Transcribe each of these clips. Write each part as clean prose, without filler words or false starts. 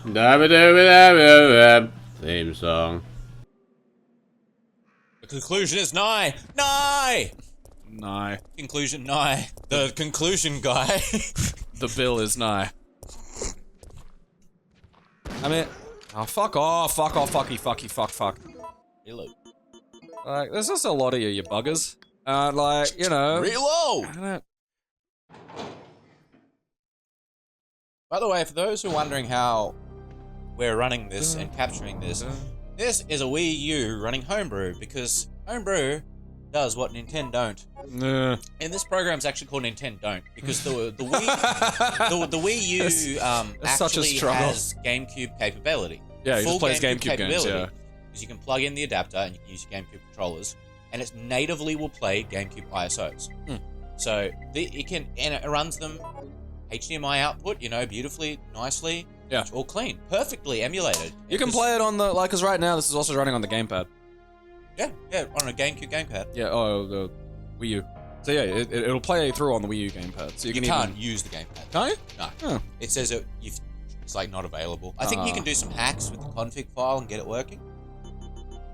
Theme song. The conclusion is nigh! Nigh! Nigh. Conclusion nigh. The conclusion guy. The bill is nigh. I mean... Oh, fuck off, fuck. Reload. Like, there's just a lot of you buggers. Like, you know... Reload! I don't... By the way, for those who are wondering how we're running this and capturing this, this is a Wii U running homebrew, because homebrew does what Nintendo don't. Nah. And this program's actually called Nintendo don't, because the Wii U actually has GameCube capability. Yeah, he Full just plays GameCube games, yeah. Because you can plug in the adapter and you can use your GameCube controllers, and it natively will play GameCube ISOs. So it runs them HDMI output, you know, beautifully, nicely. Yeah. It's all clean, perfectly emulated. You can play it on the, like, because right now this is also running on the gamepad. Yeah, on a GameCube gamepad. Yeah, the Wii U. So yeah, it'll play through on the Wii U gamepad. So you can't use the gamepad. Can't you? No. Oh. It says it's like not available. I think you can do some hacks with the config file and get it working.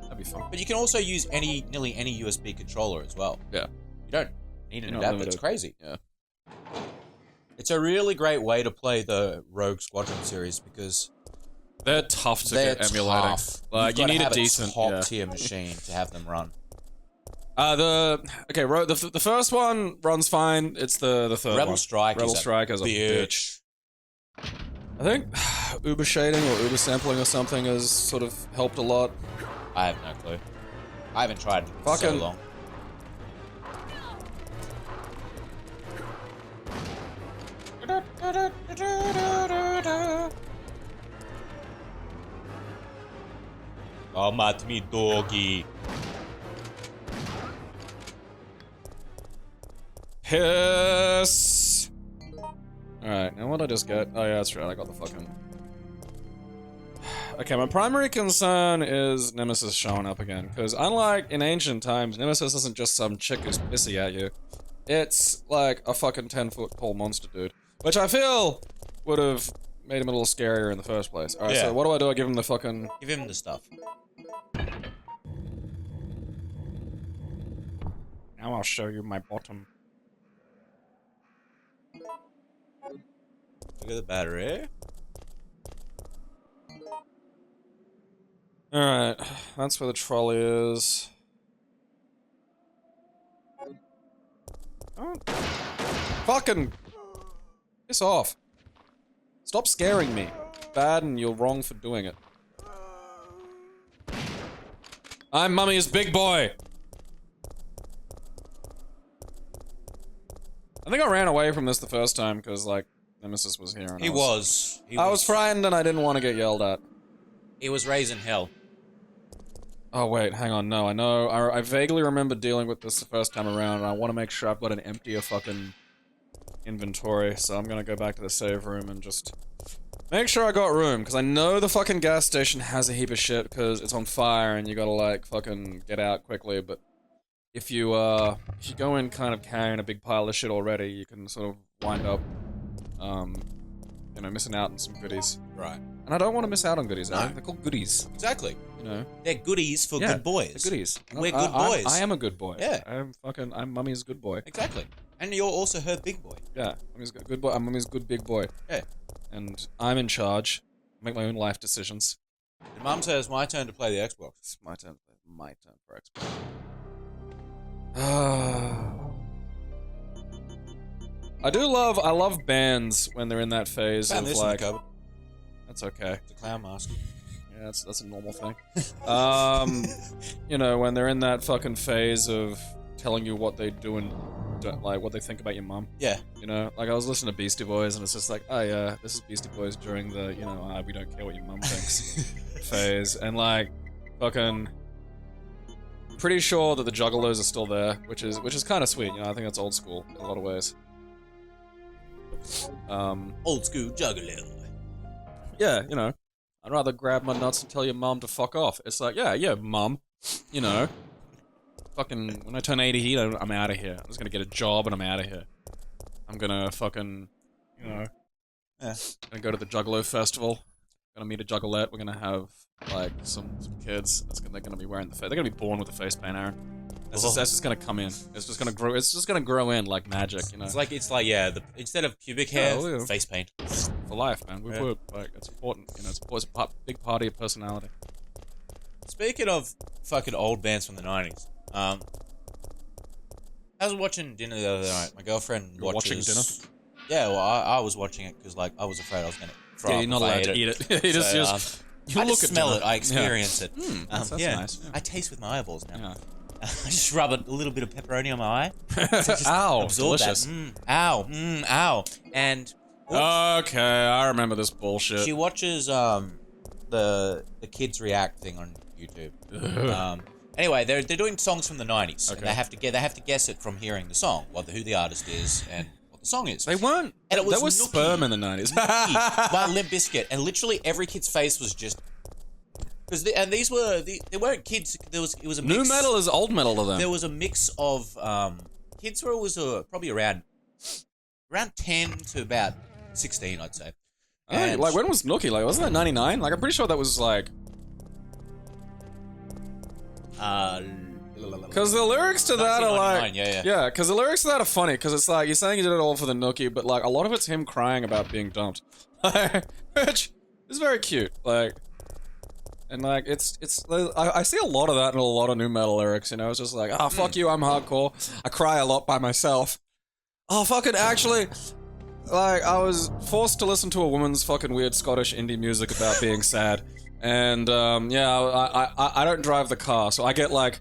That'd be fun. But you can also use nearly any USB controller as well. Yeah. You don't need an adapter. It's crazy. Yeah. It's a really great way to play the Rogue Squadron series because they're tough to get emulating. Like, you need a decent top tier machine to have them run. The first one runs fine. It's the third Rebel one. Strike is a bitch. I think Uber shading or Uber sampling or something has sort of helped a lot. I have no clue. I haven't tried it in so long. Come at me, doggy. Piss! Alright, now what did I just get? Oh yeah, that's right, I got the fucking... Okay, my primary concern is Nemesis showing up again, because unlike in ancient times, Nemesis isn't just some chick who's pissy at you. It's like a fucking 10-foot tall monster dude. Which I feel would have made him a little scarier in the first place. Alright, so what do? I give him the fucking... Give him the stuff. Now I'll show you my bottom. Look at the battery. Alright, that's where the trolley is. Oh. Fucking... Piss off. Stop scaring me. Bad and you're wrong for doing it. I'm Mummy's big boy! I think I ran away from this the first time because, like, Nemesis was here and I was frightened and I didn't want to get yelled at. He was raising hell. Oh wait, hang on, no, I know, I vaguely remember dealing with this the first time around and I want to make sure I've got an emptier fucking inventory, so I'm gonna go back to the save room and just make sure I got room, because I know the fucking gas station has a heap of shit because it's on fire and you gotta, like, fucking get out quickly, but if you go in kind of carrying a big pile of shit already, you can sort of wind up, you know, missing out on some goodies. Right. And I don't want to miss out on goodies, No. They're called goodies. Exactly. You know? They're goodies for good boys. They're goodies. We're good boys. I am a good boy. Yeah. I'm Mummy's good boy. Exactly. And you're also her big boy. Yeah. Mummy's good boy. I'm Mummy's good big boy. Yeah. And I'm in charge. I make my own life decisions. Your mum says, my turn to play the Xbox. It's my turn for Xbox. I love bands when they're in that phase Found of, this like... in the cupboard. That's okay. It's a clown mask. Yeah, that's a normal thing. You know, when they're in that fucking phase of telling you what they do and like what they think about your mum. Yeah. You know, like I was listening to Beastie Boys and it's just like, oh yeah, this is Beastie Boys during the, you know, we don't care what your mum thinks phase. And like, fucking, pretty sure that the Juggalos are still there, which is kind of sweet. You know, I think that's old school in a lot of ways. Old school juggalo. Yeah, you know, I'd rather grab my nuts and tell your mum to fuck off. It's like, yeah, mum, you know, fucking, when I turn 80, I'm out of here. I'm just gonna get a job and I'm out of here. I'm gonna fucking, you know, gonna go to the Juggalo Festival. Gonna meet a juggalette. We're gonna have like some kids. They're gonna be wearing the face. They're gonna be born with the face paint, Aaron. That's just gonna come in. It's just gonna grow. It's just gonna grow in like magic, you know. It's like yeah. Instead of pubic hair, Yeah. face paint For life, man. We would like it's important. You know, it's a big part of your personality. Speaking of fucking old bands from the 90s, I was watching dinner the other night. My girlfriend watches... watching dinner? Yeah, well, I was watching it because, like, I was afraid I was going to throw up you're not allowed to eat it. You So, just you I look just at smell dinner. it, I experience it. That's yeah. nice. Yeah. I taste with my eyeballs now. Yeah. I just rub a little bit of pepperoni on my eye. Ow, Absorb delicious. that. Ow, ow. And... Okay, I remember this bullshit. She watches the Kids React thing on YouTube. Anyway, they're doing songs from the 90s. Okay. And they have to guess it from hearing the song, who the artist is and what the song is. They weren't. And it was there was Nookie. sperm in the 90s. By Limp Bizkit, and literally every kid's face was just because they weren't kids. It was a mix. New metal is old metal to them. There was a mix of kids who was probably around 10 to about 16, I'd say. Like when was Nookie? Like wasn't that 99? Like I'm pretty sure that was like. Because the lyrics to that are like, yeah, because the lyrics to that are funny. Because it's like you're saying you did it all for the Nookie, but like a lot of it's him crying about being dumped, which is very cute. Like, and like I see a lot of that in a lot of new metal lyrics. You know, it's just like, oh fuck you, I'm hardcore. I cry a lot by myself. Oh fucking actually. Like, I was forced to listen to a woman's fucking weird Scottish indie music about being sad. And, yeah, I don't drive the car, so I get, like...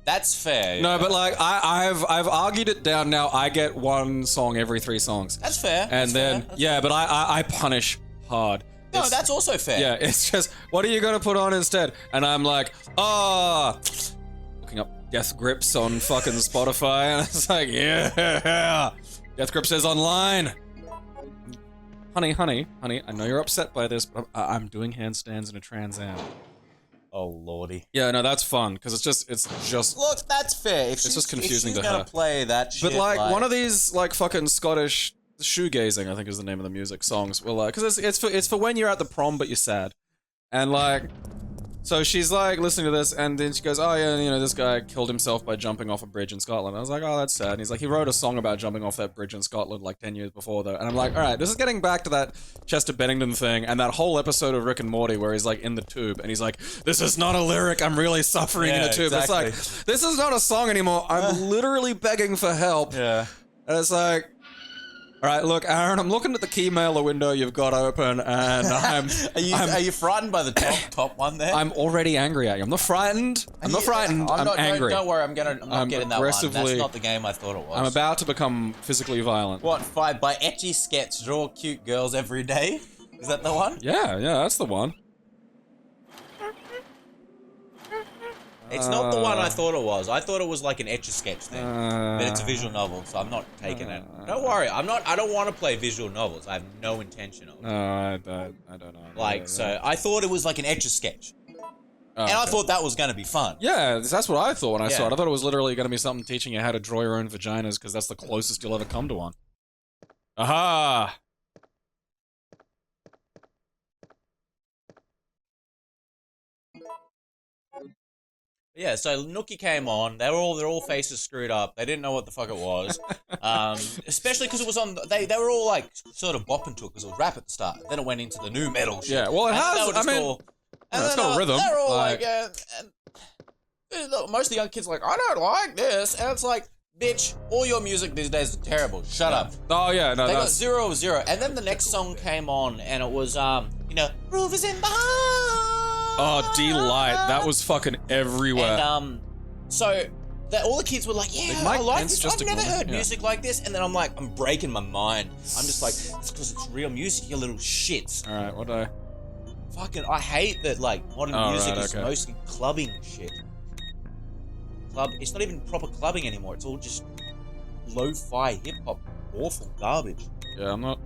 That's fair. No, but, like, I've argued it down now. I get one song every 3 songs. That's fair. And then, but I punish hard. No, that's also fair. Yeah, it's just, what are you gonna put on instead? And I'm like, looking up Death Grips on fucking Spotify, and it's like, yeah! Death Grips is online! Honey, I know you're upset by this, but I'm doing handstands in a Trans Am. Oh lordy. Yeah, no, that's fun because it's just. Look, that's fair. It's just confusing to her. She's gonna play that shit, but like one of these like fucking Scottish shoegazing, I think is the name of the music songs. Well, because it's for when you're at the prom but you're sad, and like. So she's like listening to this, and then she goes, "Oh yeah, you know this guy killed himself by jumping off a bridge in Scotland." I was like, "Oh, that's sad." And he's like, "He wrote a song about jumping off that bridge in Scotland like 10 years before, though." And I'm like, "All right, this is getting back to that Chester Bennington thing and that whole episode of Rick and Morty where he's like in the tube and he's like, this is not a lyric. I'm really suffering in the tube." Exactly. It's like, this is not a song anymore. I'm literally begging for help. Yeah. And it's like. All right, look, Aaron, I'm looking at the keymailer window you've got open, and Are you frightened by the top one there? I'm already angry at you. I'm not frightened. I'm angry. Don't worry, I'm not getting that one. That's not the game I thought it was. I'm about to become physically violent. What, fight by Etchy Sketch, draw cute girls every day? Is that the one? Yeah, that's the one. It's not the one I thought it was. I thought it was like an Etch-a-Sketch thing. But it's a visual novel, so I'm not taking it. Don't worry, I don't want to play visual novels. I have no intention of it. No, I don't know. Like, so I thought it was like an Etch-a-Sketch. And I thought that was going to be fun. Yeah, that's what I thought when I saw it. I thought it was literally going to be something teaching you how to draw your own vaginas, because that's the closest you'll ever come to one. Aha! Yeah, so Nookie came on. They're all faces screwed up. They didn't know what the fuck it was. Especially because it was on. They were all like sort of bopping to it because it was rap at the start. Then it went into the new metal shit. Yeah, well, it has. I mean, it's got a rhythm. They're all like, most of the young kids are like, I don't like this, and it's like, bitch, all your music these days is terrible. Shut up. Oh yeah, no, they got 0 of 0. And then the next song came on, and it was Roof is in the heart. Oh, Delight. That was fucking everywhere. And, so, all the kids were like, yeah, I like this. I've never heard music like this. And then I'm like, I'm breaking my mind. I'm just like, it's because it's real music, you little shits. Alright, what do I... Fucking, I hate that, like, modern music is mostly clubbing shit. It's not even proper clubbing anymore. It's all just lo-fi hip-hop. Awful garbage. Yeah, I'm not...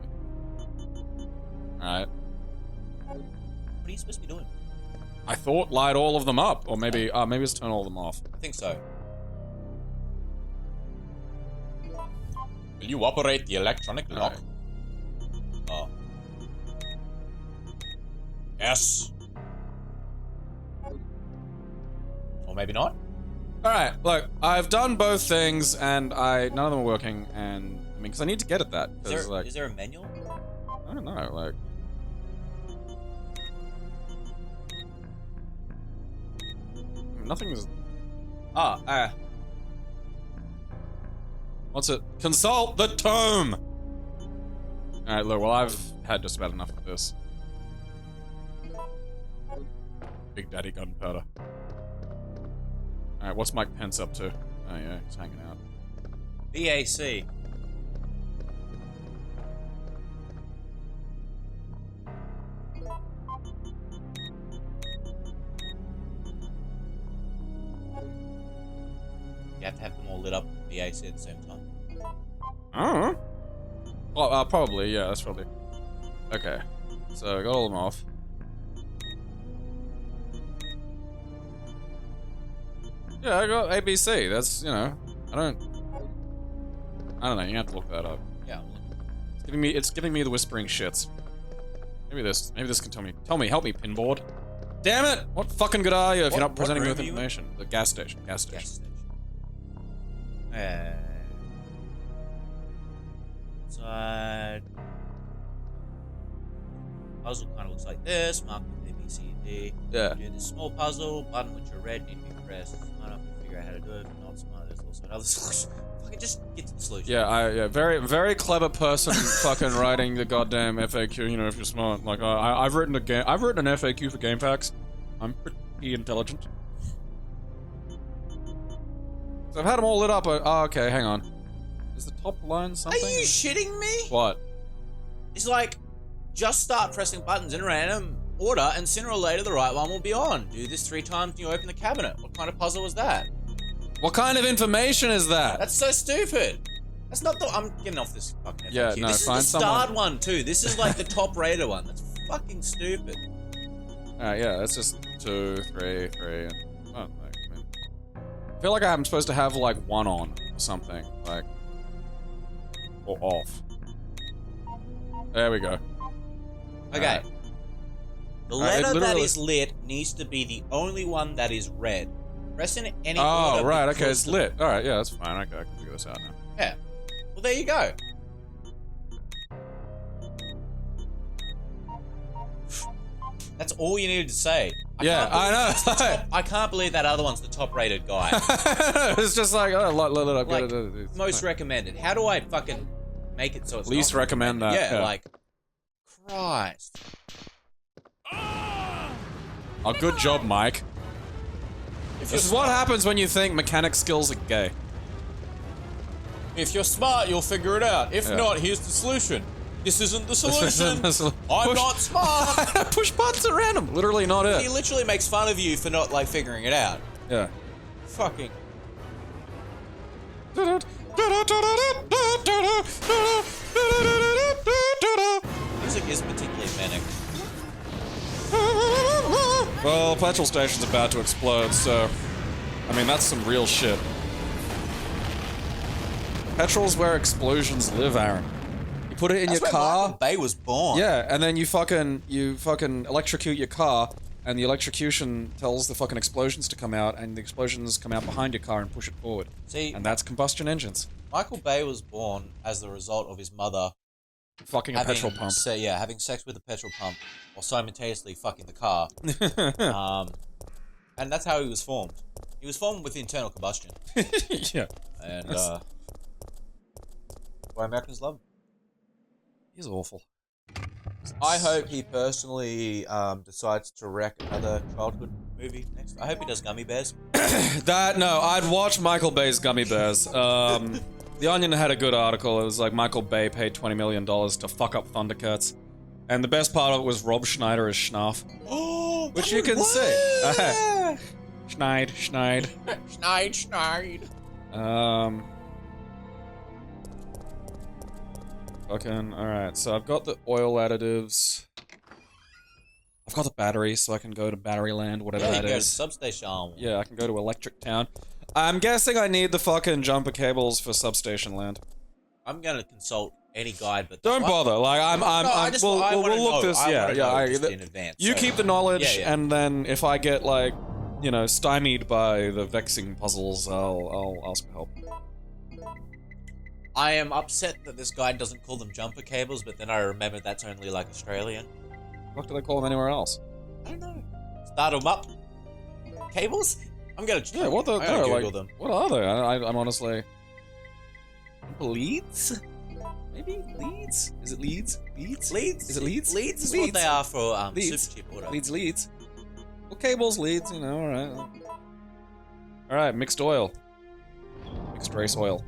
Alright. What are you supposed to be doing? I thought light all of them up, or maybe it's turn all of them off. I think so. Will you operate the electronic lock? Oh. Yes. Or maybe not. Alright, look, I've done both things, and none of them are working, and, I mean, because I need to get at that, because, like... Is there a manual? I don't know, like... Nothing is... What's it? Consult the tome! Alright, look, well, I've had just about enough of this. Big Daddy Gunpowder. Alright, what's Mike Pence up to? Oh yeah, he's hanging out. BAC. You have to have them all lit up with BAC at the same time. Oh. Well, probably, yeah, that's probably... Okay. So, I got all of them off. Yeah, I got ABC. That's, you know, I don't know, you have to look that up. Yeah. It's giving me the whispering shits. Maybe this can tell me, help me, Pinboard. Damn it! What fucking good are you if you're not presenting me with information? The gas station. Side. Puzzle kind of looks like this. Mark with A, B, C, and D. Yeah. You do this small puzzle. Button which are red need to be pressed. Smart enough to figure out how to do it. If you're not smart, there's also another solution. Fucking just get to the solution. Yeah, very, very clever person fucking writing the goddamn FAQ, you know, if you're smart. Like, I've written an FAQ for Game Packs. I'm pretty intelligent. So I've had them all lit up. Oh, okay, hang on. Is the top line something? Are you shitting me? What? It's like, just start pressing buttons in random order, and sooner or later the right one will be on. Do this 3 times and you open the cabinet. What kind of puzzle was that? What kind of information is that? That's so stupid. That's not the... I'm getting off this fucking FAQ. Yeah, no, this is find the starred someone... one, too. This is like the top rated one. That's fucking stupid. Alright, yeah, that's just 2, 3, 3, and... Oh, like, I mean... I feel like I'm supposed to have, like, 1 on, or something. Like... Or off. There we go. Okay. Right. The letter that is lit needs to be the only one that is red. Press in any order. Oh, right, okay, it's lit. Alright, yeah, that's fine. Okay, I can figure this out now. Yeah. Well, there you go. That's all you needed to say. I know. I can't believe that other one's the top-rated guy. It's just like, oh, let it up. Like, most recommended. How do I fucking make it so it's least not recommend that? Yeah, like, Christ. Oh, good job, Mike. This is what happens when you think mechanic skills are gay. If you're smart, you'll figure it out. If not, here's the solution. This isn't the solution. I'm not smart. Push buttons at random. Literally not it. He literally makes fun of you for not, like, figuring it out. Yeah. Fucking. Music is particularly manic. Well, petrol station's about to explode, so... I mean, that's some real shit. Petrol's where explosions live, Aaron. You put it in your car... Michael Bay was born. Yeah, and then you fucking electrocute your car, and the electrocution tells the fucking explosions to come out, and the explosions come out behind your car and push it forward. See... And that's combustion engines. Michael Bay was born as the result of his mother... Fucking a petrol pump. Yeah, having sex with a petrol pump, while simultaneously fucking the car. And that's how he was formed. He was formed with internal combustion. Yeah. And, why Americans love him. He's awful. I hope he personally decides to wreck another childhood movie next. I hope he does Gummy Bears. No, I'd watch Michael Bay's Gummy Bears. The Onion had a good article. It was like Michael Bay paid $20 million to fuck up Thundercats. And the best part of it was Rob Schneider as Schnarf. Oh, which you can see. Schneid. Fucking, alright, so I've got the oil additives. I've got the battery, so I can go to Battery Land, whatever that is. Go to Substation. Yeah, I can go to Electric Town. I'm guessing I need the fucking jumper cables for Substation Land. I'm gonna consult any guide, but Don't bother. Like we'll look this. In advance. You so. keep the knowledge, Yeah. and then if I get like, stymied by the vexing puzzles, I'll ask for help. I am upset that this guide doesn't call them jumper cables, but then I remember that's only like Australian. What do they call them anywhere else? I don't know. Start them up. Cables? I'm gonna. Yeah, what the? I'm gonna No, Google like, them. what are they? I'm honestly. Leads? Maybe leads? Is it leads? Leads? Leads? Is it leads? Leads is Leads. what they are for Leads. super cheap auto. Leads. Well, cables, leads. All right. All right, mixed oil. Mixed race oil.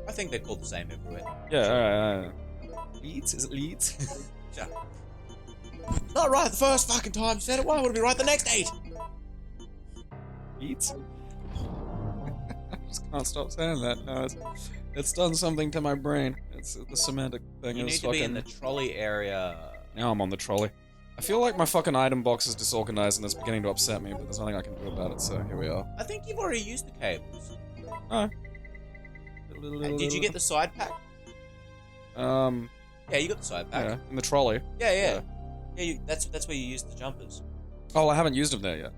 I think they're called the same everywhere. Yeah. All right. Leads? Is it leads? Yeah. Not right the first fucking time you said it. Why would it be right the next 8? Leads? I just can't stop saying that. No, it's done something to my brain. It's the semantic thing. You need to be in the trolley area. Now I'm on the trolley. I feel like my fucking item box is disorganized and it's beginning to upset me, but there's nothing I can do about it, so here we are. I think you've already used the cables. Oh. Did you get the side pack? Yeah, you got the side pack. Yeah, in the trolley. Yeah, that's where you use the jumpers. Oh, I haven't used them there yet.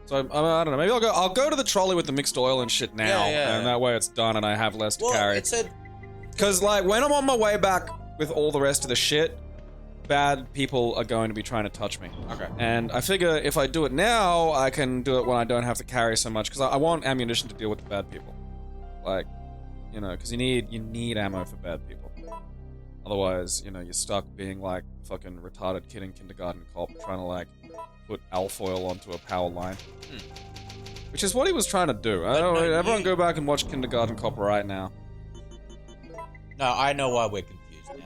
So I don't know. Maybe I'll go to the trolley with the mixed oil and shit now, and that way it's done and I have less to carry. It said. Because like when I'm on my way back with all the rest of the shit, bad people are going to be trying to touch me. Okay. And I figure if I do it now, I can do it when I don't have to carry so much. Because I want ammunition to deal with the bad people. Like, because you need ammo for bad people. Otherwise, you're stuck being like fucking retarded kid in kindergarten cop trying to like put alfoil onto a power line. Which is what he was trying to do. Everyone go back and watch Kindergarten Cop right now. No, I know why we're confused now.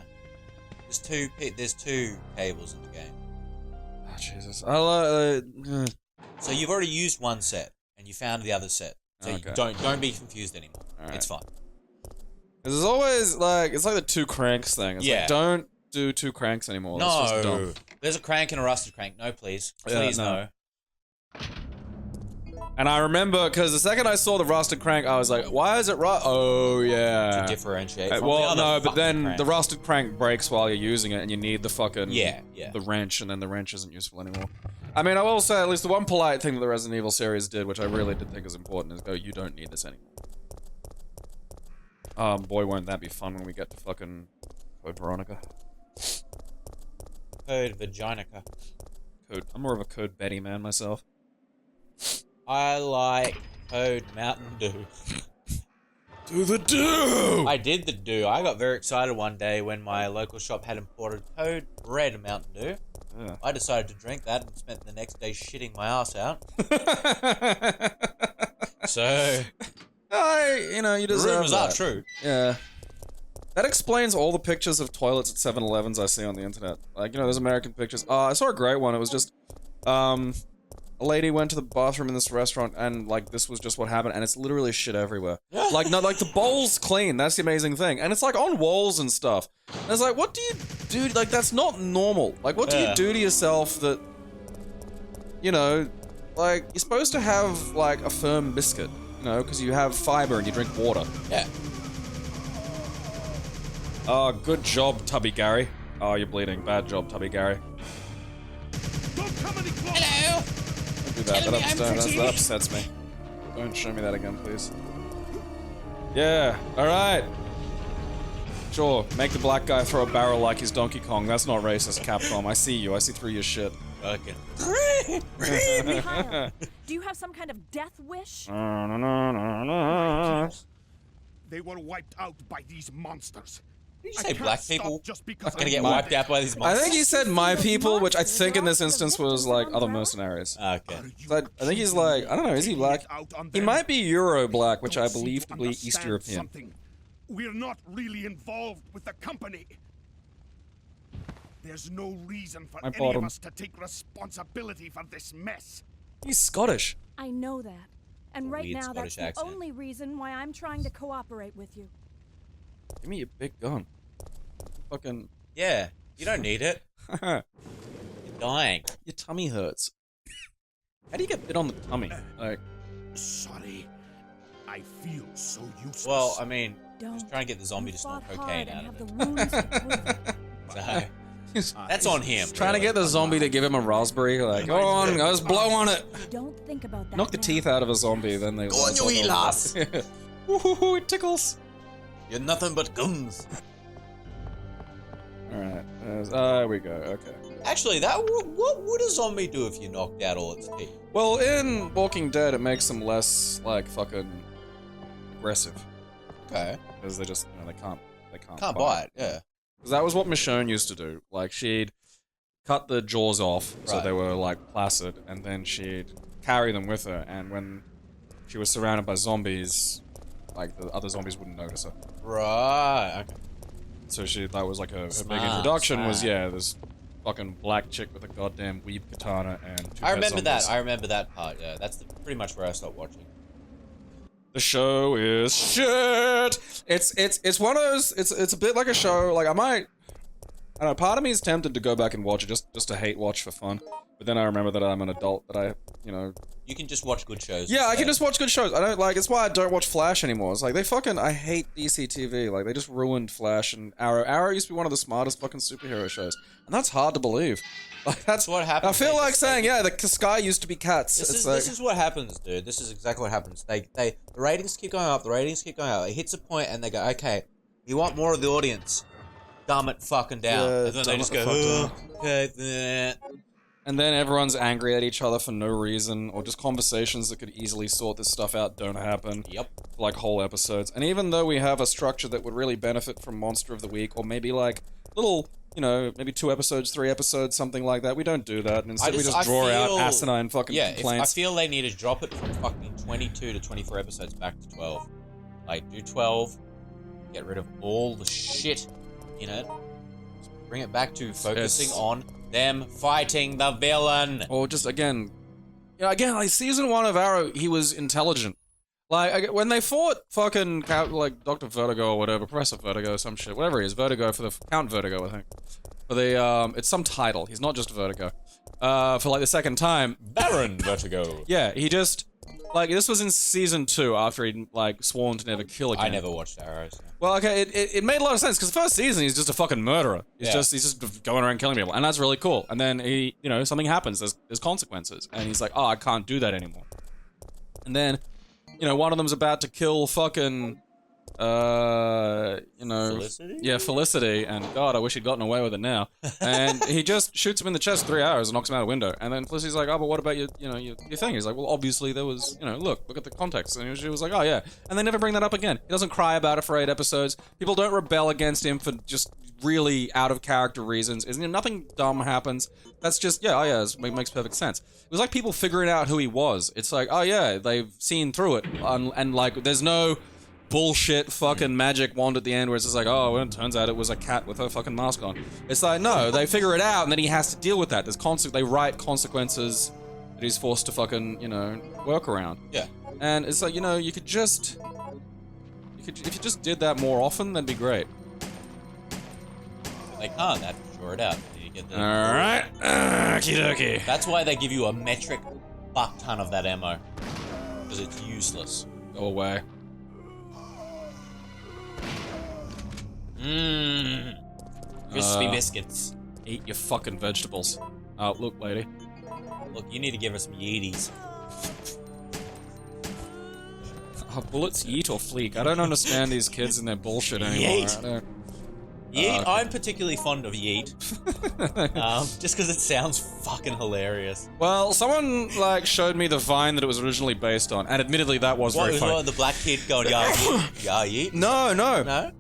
There's two cables in the game. Oh, Jesus. So you've already used one set, and you found the other set. So Okay. don't be confused anymore. All right. It's fine. There's always it's like the 2 cranks thing. It's like, don't do 2 cranks anymore. That's just No, dumb. there's a crank and a rusted crank. No, please, please no. no. And I remember, because the second I saw the rusted crank, I was like, why is it Oh, yeah. To differentiate. From the Well, other no, but fucking then crank. the rusted crank breaks while you're using it, and you need the fucking... Yeah. The wrench, and then the wrench isn't useful anymore. I mean, I will say, at least the one polite thing that the Resident Evil series did, which I really did think was important, is go, you don't need this anymore. Boy, won't that be fun when we get to fucking Code Veronica. Code Vaginica. I'm more of a Code Betty man myself. I like Code Mountain Dew. Do the do! I did the do. I got very excited one day when my local shop had imported Code Red Mountain Dew. Yeah. I decided to drink that and spent the next day shitting my ass out. So, you deserve rumors that. are true. Yeah. That explains all the pictures of toilets at 7-Elevens I see on the internet. Like, those American pictures. I saw a great one. It was just, a lady went to the bathroom in this restaurant and, like, this was just what happened, and it's literally shit everywhere. Like, no, like, the bowl's clean. That's the amazing thing. And it's, like, on walls and stuff. And it's like, what do you do? Like, that's not normal. Like, what do you do to yourself that, like, you're supposed to have, like, a firm biscuit, because you have fiber and you drink water. Yeah. Oh, good job, Tubby Gary. Oh, you're bleeding. Bad job, Tubby Gary. Don't come any closer. Hello. Don't do that. Tell me I'm pretty. That upsets me. Don't show me that again, please. Yeah, alright. Sure, make the black guy throw a barrel like he's Donkey Kong. That's not racist, Capcom. I see you. I see through your shit. Okay. Mihail, do you have some kind of death wish? They were wiped out by these monsters. Did you I say can't black stop people just because gonna I get want wiped it. out by these I monsters? think he said my people, which I think in this instance was like other mercenaries. Okay. Are you I think he's like, I don't know, is he taking black? it out on He them? might be Euro black, which Don't I seem believe to to be East understand European. something. We're not really involved with the company. There's no reason for My any bottom. of us to take responsibility for this mess. He's Scottish. I know that. And right Weird now, that's Scottish the accent. only reason why I'm trying to cooperate with you. Give me your big gun. Fucking. Yeah. You don't need it. Your You're dying. tummy hurts. How do you get bit on the tummy? Like, Sorry, I feel so useless. Well, I mean, Don't. Just trying to get the zombie You to snort fought cocaine hard out and of have it. the wounds to prove it. So, that's on him. Trying to really. get the zombie to give him a raspberry, like, go on, let's blow on it. Don't think about that. Knock the now. teeth out of a zombie, then they. Go on, you wee lass. Woohoo, it tickles. You're nothing but gums. Alright, there we go, okay. Actually, what would a zombie do if you knocked out all its teeth? Well, in Walking Dead, it makes them less, like, fucking aggressive. Okay. Because they just, they can't Can't bite, yeah. Because that was what Michonne used to do. Like, she'd cut the jaws off so Right. they were, like, placid, and then she'd carry them with her, and when she was surrounded by zombies, like, the other zombies wouldn't notice her. Right, okay. So that was, like, her big Smart, introduction was, smart. yeah, this fucking black chick with a goddamn weeb katana and two I pet remember that. zombies. I remember that part, yeah. That's pretty much where I stopped watching. The show is shit. It's one of those. It's a bit like a show. Like I don't know. Part of me is tempted to go back and watch it just to hate watch for fun. But then I remember that I'm an adult. That You can just watch good shows. Yeah, I can instead. just watch good shows. I don't like. It's why I don't watch Flash anymore. It's like I hate DC TV. Like they just ruined Flash and Arrow. Arrow used to be one of the smartest fucking superhero shows, and that's hard to believe. Like that's what happens. I feel They like just saying, yeah, the sky used to be cats. This It's is like, this is what happens, dude. This is exactly what happens. The ratings keep going up. The ratings keep going up. It hits a point, and they go, okay, you want more of the audience? Dumb it fucking down. Yeah, And then they dumb just it go, the fuck "Oh, okay, then." And then everyone's angry at each other for no reason, or just conversations that could easily sort this stuff out don't happen. Yep. For like whole episodes. And even though we have a structure that would really benefit from Monster of the Week, or maybe like little, maybe 2 episodes, 3 episodes, something like that, we don't do that. And instead we just draw out asinine fucking I complaints. feel they need to drop it from fucking 22 to 24 episodes back to 12. Like, do 12, get rid of all the shit in it, just bring it back to focusing on them fighting the villain. Or just again, like season 1 of Arrow, he was intelligent. Like when they fought fucking like Dr. Vertigo or whatever, Professor Vertigo, some shit, whatever he is, Vertigo for the Count Vertigo, I think. For the it's some title. He's not just Vertigo. For like the second time, Baron Vertigo. yeah, he just like this was in season 2 after he'd like sworn to never kill again. I never watched Arrow. So. Well, okay, it made a lot of sense because the first season he's just a fucking murderer. He's just going around killing people, and that's really cool. And then he, something happens. There's consequences, and he's like, oh, I can't do that anymore. And then, one of them's about to kill fucking, Felicity? Yeah, Felicity, and God, I wish he'd gotten away with it now. And he just shoots him in the chest 3 hours and knocks him out a window. And then Felicity's like, oh, but what about your thing? He's like, well, obviously there was, look at the context. And she was like, oh yeah. And they never bring that up again. He doesn't cry about it for 8 episodes. People don't rebel against him for just really out of character reasons. Nothing dumb happens. That's just, it makes perfect sense. It was like people figuring out who he was. It's like, oh yeah, they've seen through it. And like, there's no bullshit fucking magic wand at the end where it's just like, oh, well, it turns out it was a cat with her fucking mask on. It's like, no, they figure it out and then he has to deal with that. They write consequences that he's forced to fucking, work around. Yeah. And it's like, you could just, if you just did that more often, that'd be great. They can't. They have to draw it out. You get the... Alright, okie dokie. That's why they give you a metric fuck ton of that ammo. Because it's useless. Go away. Crispy biscuits. Eat your fucking vegetables. Oh, look, lady. Look, you need to give us some Yeeties. Oh, bullets, yeet or fleek? I don't understand these kids and their bullshit anymore. Yeet. I don't... Yeet, okay. I'm particularly fond of Yeet. Just because it sounds fucking hilarious. Well, someone, showed me the Vine that it was originally based on, and admittedly that was very funny. What, the black kid going, yeah, Yeet? Yeah, Yeet? No. No?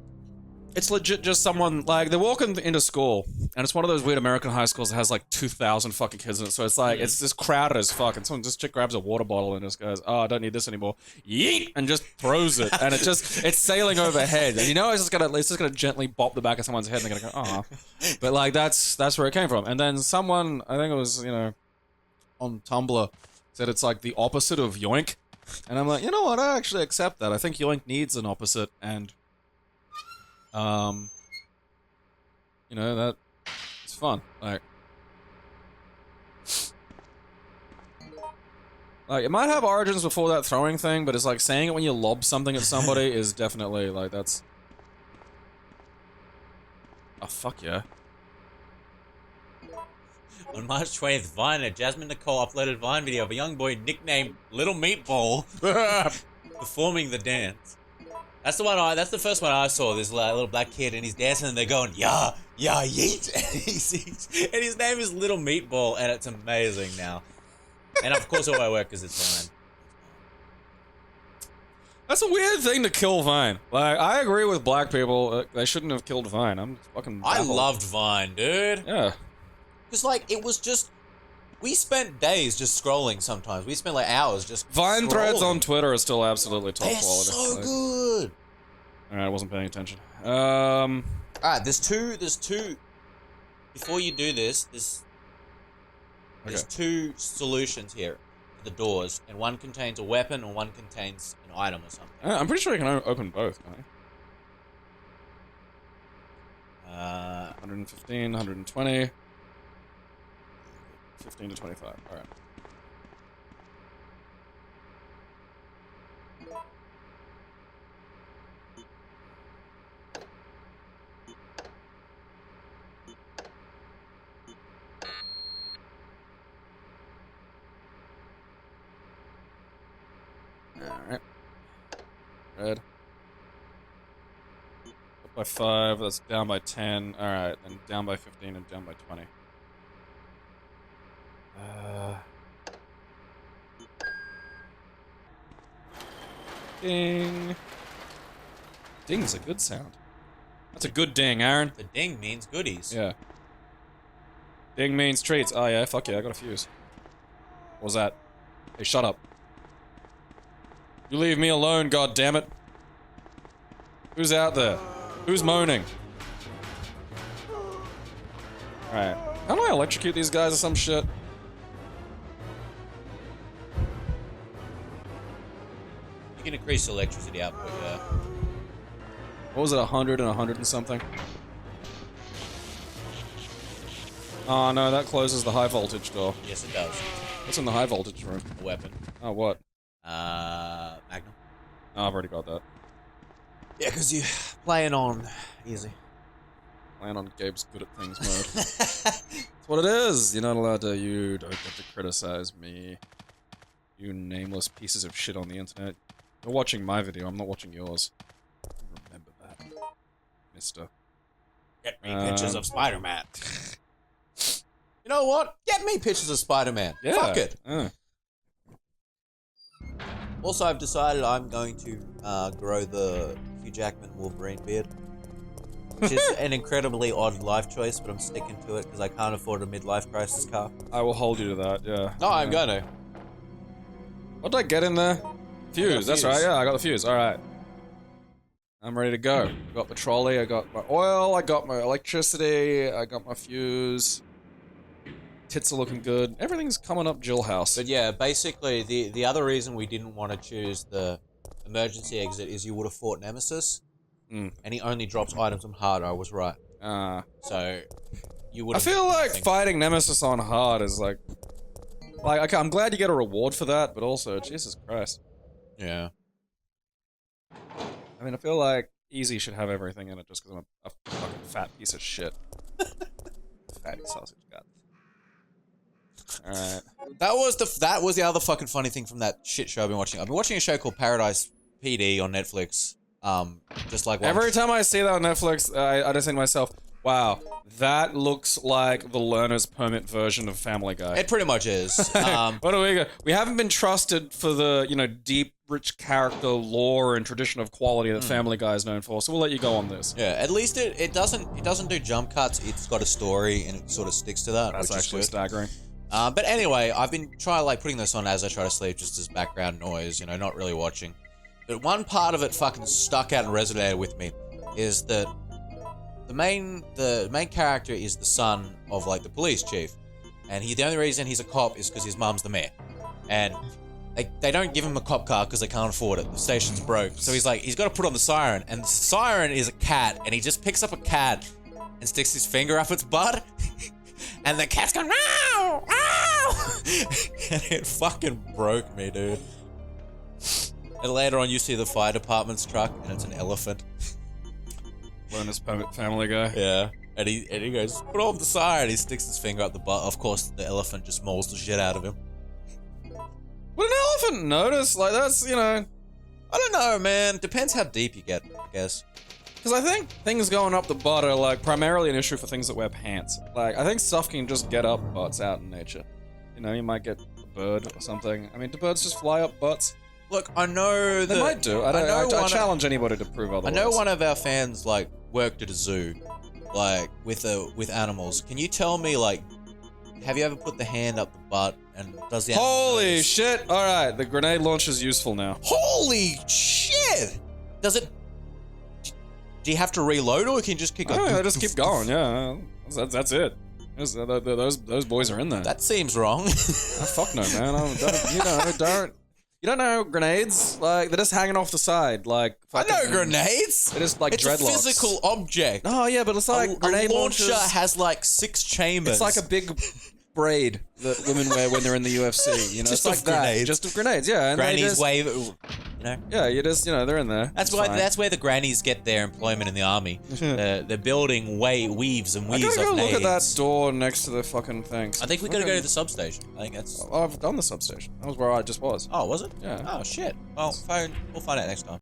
It's legit just someone, they're walking into school, and it's one of those weird American high schools that has, 2,000 fucking kids in it, so it's it's just crowded as fuck, and this chick grabs a water bottle and just goes, oh, I don't need this anymore, yeet, and just throws it, and it's sailing overhead, and it's just gonna gently bop the back of someone's head, and they're gonna go, oh. But, that's where it came from. And then someone, I think it was, on Tumblr, said it's, the opposite of yoink, and I'm like, you know what, I actually accept that. I think yoink needs an opposite, and... that it's fun. Like, it might have origins before that throwing thing, but it's like saying it when you lob something at somebody is definitely, like, that's... Oh, fuck yeah. On March 20th, Vine, a Jasmine Nicole uploaded a Vine video of a young boy nicknamed Little Meatball performing the dance. That's the one that's the first one I saw, this little black kid, and he's dancing and they're going, yeah, yeet, and his name is Little Meatball, and it's amazing now. And of course all my work is it's Vine. That's a weird thing to kill Vine. Like, I agree with black people, they shouldn't have killed Vine. I'm fucking baffled. I loved Vine, dude. Yeah. Because, like, it was just... We spent days just scrolling sometimes. We spent, like, hours just Vine scrolling. threads on Twitter are still absolutely top They're quality. so like, good. Alright, I wasn't paying attention. Alright, there's two... Before you do this, there's two solutions here for the doors, and one contains a weapon and one contains an item or something. I'm pretty sure you can open both, can I? 115, 120... 15 to 25, alright. Alright. Red. Up by 5, that's down by 10. Alright, then down by 15 and down by 20. Ding. Ding's a good sound. That's a good ding, Aaron. The ding means goodies. Yeah. Ding means treats. Oh yeah, fuck yeah, I got a fuse. What was that? Hey, shut up. You leave me alone, goddammit. Who's out there? Who's moaning? Alright. How do I electrocute these guys or some shit? You can increase electricity output, yeah. What was it, 100 and 100 and something? Oh no, that closes the high voltage door. Yes, it does. What's in the high voltage room? A weapon. Oh, what? Magnum. Oh, I've already got that. Yeah, because you're playing on easy. Playing on Gabe's good at things mode. That's what it is! You're not allowed to, you don't get to criticize me. You nameless pieces of shit on the internet. You're watching my video, I'm not watching yours. Remember that, mister. Get me pictures of Spider-Man. You know what? Get me pictures of Spider-Man. Yeah. Fuck it. Also, I've decided I'm going to grow the Hugh Jackman Wolverine beard. Which is an incredibly odd life choice, but I'm sticking to it because I can't afford a midlife crisis car. I will hold you to that, yeah. No, I'm gonna. What did I get in there? Fuse, that's fuse. right, yeah, I got the fuse, alright. I'm ready to go. I got the trolley, I got my oil, I got my electricity, I got my fuse. Tits are looking good. Everything's coming up Jill House. But yeah, basically, the other reason we didn't want to choose the emergency exit is you would have fought Nemesis. And he only drops items on hard, I was right. So, you would I feel like fighting Nemesis on hard is like... okay, I'm glad you get a reward for that, but also, Jesus Christ. Yeah. I mean, I feel like easy should have everything in it just because I'm a fucking fat piece of shit. Fatty sausage gut. Alright. That was the other fucking funny thing from that shit show I've been watching. I've been watching a show called Paradise PD on Netflix. Just like Every time I see that on Netflix, I just think to myself, wow, that looks like the learner's permit version of Family Guy. It pretty much is. What do we go? We haven't been trusted for the, you know, deep, rich character lore and tradition of quality that Family Guy is known for, so we'll let you go on this. Yeah, at least it doesn't do jump cuts. It's got a story and it sort of sticks to that. That's which actually is good. staggering. But anyway, I've been putting this on as I try to sleep, just as background noise, you know, not really watching. But one part of it fucking stuck out and resonated with me is that the main character is the son of like the police chief, and the only reason he's a cop is because his mum's the mayor, and they don't give him a cop car because they can't afford it. The station's broke, so he's got to put on the siren, and the siren is a cat, and he just picks up a cat and sticks his finger up its butt. And the cat's going, "Ow! Ow!" And it fucking broke me, dude. And later on, you see the fire department's truck, and it's an elephant. Bonus Family Guy. Yeah. And he goes, put it on the side. He sticks his finger up the butt. Of course, the elephant just mauls the shit out of him. Would an elephant notice? Like, that's, you know... I don't know, man. Depends how deep you get, I guess. Because I think things going up the butt are, like, primarily an issue for things that wear pants. Like, I think stuff can just get up butts out in nature. You know, you might get a bird or something. I mean, do birds just fly up butts? Look, I know that... They might do. I challenge anybody to prove otherwise. I know one of our fans, like, worked at a zoo, like, with animals. Can you tell me, like, have you ever put the hand up the butt and does the animal Holy notice? shit! Alright, the grenade launcher's useful now. Holy shit! Does it... Do you have to reload or can you just kick Oh, it? yeah, just keep going, yeah. That's it. Those boys are in there. That seems wrong. Oh, fuck no, man. You don't know grenades? Like, they're just hanging off the side, like... I know fucking- grenades! They're just like It's dreadlocks. a physical object. Oh, yeah, but it's like a grenade launcher launchers. has like 6 chambers. It's like a big braid that women wear when they're in the UFC, you know? Just it's like of that. grenades. Just of grenades, yeah. And they grannies just, wave, you know. Yeah, you just, you know, they're in there. That's It's why. fine. That's where the grannies get their employment in the army. They're building weaves and I weaves gotta of go look at that nades. door next to the fucking thing. I think we gotta go to the substation. I think that's. Oh, I've done the substation. That was where I just was. Oh, was it? Yeah. Oh shit. Well, we'll find out next time.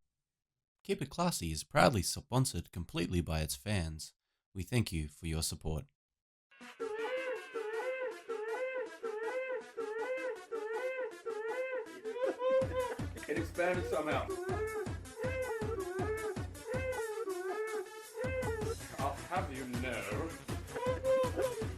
Keep It Classy is proudly sponsored completely by its fans. We thank you for your support. It expanded somehow. I'll have you know.